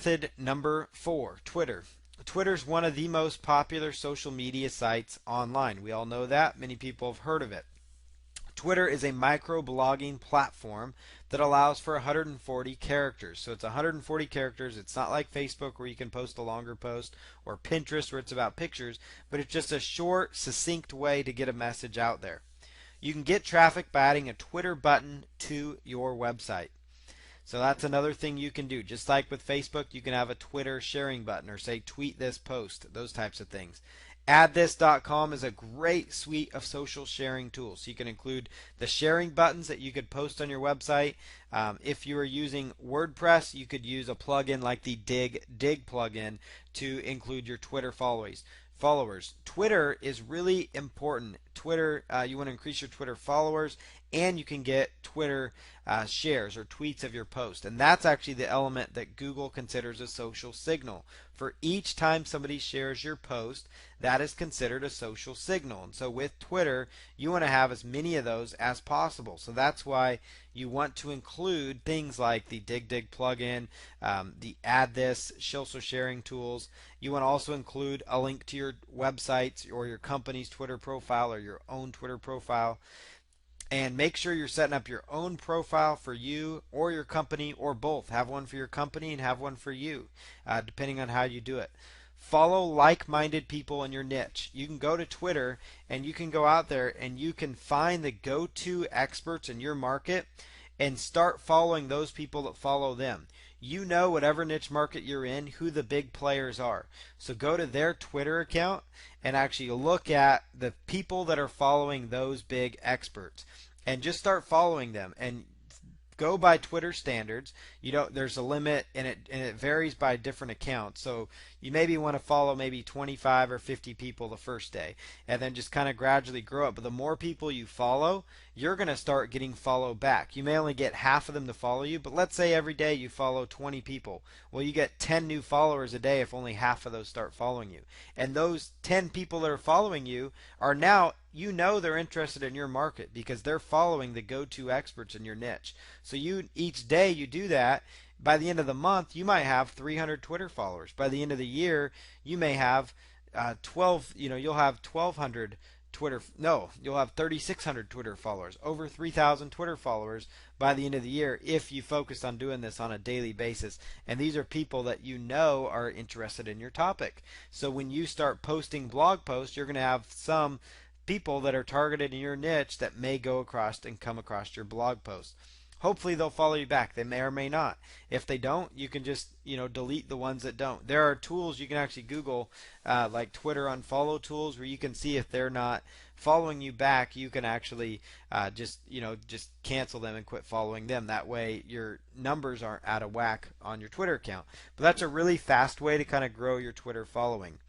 Method number 4, Twitter. Twitter is one of the most popular social media sites online. We all know that. Many people have heard of it. Twitter is a microblogging platform that allows for 140 characters. So it's 140 characters. It's not like Facebook where you can post a longer post or Pinterest where it's about pictures, but it's just a short, succinct way to get a message out there. You can get traffic by adding a Twitter button to your website. So that's another thing you can do. Just like with Facebook, you can have a Twitter sharing button or say tweet this post, those types of things. AddThis.com is a great suite of social sharing tools. So you can include the sharing buttons that you could post on your website. If you are using WordPress, you could use a plugin like the Dig plugin to include your Twitter followers. Twitter is really important. Twitter, you want to increase your Twitter followers, and you can get Twitter shares or tweets of your post. And that's actually the element that Google considers a social signal. For each time somebody shares your post, that is considered a social signal. And so with Twitter, you want to have as many of those as possible. So that's why you want to include things like the Dig plugin, the Add This, social sharing tools. You want to also include a link to your website or your company's Twitter profile or your own Twitter profile. And make sure you're setting up your own profile for you or your company or both. Have one for your company and have one for you, depending on how you do it. Follow like-minded people in your niche. You can go to Twitter and you can go out there and you can find the go-to experts in your market and start following those people that follow them. You know, whatever niche market you're in, who the big players are. So go to their Twitter account and actually look at the people that are following those big experts and just start following them and go by Twitter standards. There's a limit and it varies by different accounts. So you maybe want to follow maybe 25 or 50 people the first day and then just kind of gradually grow up. But the more people you follow, you're going to start getting followed back. You may only get half of them to follow you, but let's say every day you follow 20 people. Well, you get 10 new followers a day if only half of those start following you. And those 10 people that are following you are now, they're interested in your market because they're following the go-to experts in your niche. So each day you do that, by the end of the month, you might have 300 Twitter followers. By the end of the year, you may have you'll have 1,200 you'll have 3,600 Twitter followers, over 3,000 Twitter followers by the end of the year if you focus on doing this on a daily basis. And these are people that are interested in your topic. So when you start posting blog posts, you're going to have some people that are targeted in your niche that may go across and come across your blog post. Hopefully they'll follow you back. They may or may not. If they don't, you can just delete the ones that don't. There are tools you can actually Google like Twitter unfollow tools where you can see if they're not following you back. You can actually just cancel them and quit following them. That way your numbers aren't out of whack on your Twitter account. But that's a really fast way to kind of grow your Twitter following.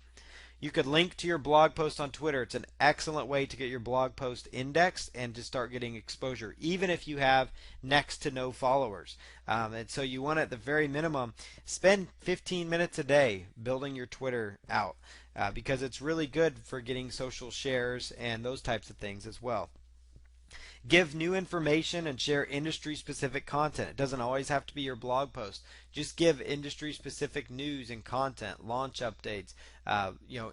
You could link to your blog post on Twitter. It's an excellent way to get your blog post indexed and to start getting exposure, even if you have next to no followers. And so you want to, at the very minimum, spend 15 minutes a day building your Twitter out because it's really good for getting social shares and those types of things as well. Give new information and share industry-specific content. It doesn't always have to be your blog post. Just give industry-specific news and content, launch updates,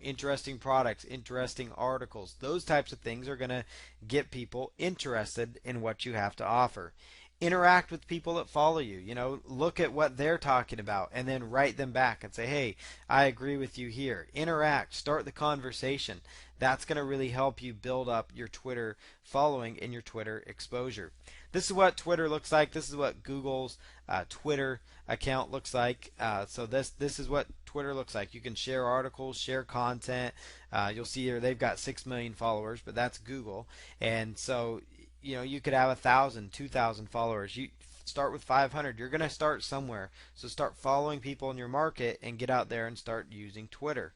interesting products, interesting articles. Those types of things are going to get people interested in what you have to offer. Interact with people that follow you. Look at what they're talking about and then write them back and say, hey, I agree with you here. Interact. Start the conversation. That's going to really help you build up your Twitter following and your Twitter exposure. This is what Twitter looks like. This is what Google's Twitter account looks like. So this is what Twitter looks like. You can share articles, share content. You'll see here they've got 6 million followers, but that's Google. And so you could have 1,000, 2,000 followers. You start with 500. You're going to start somewhere. So start following people in your market and get out there and start using Twitter.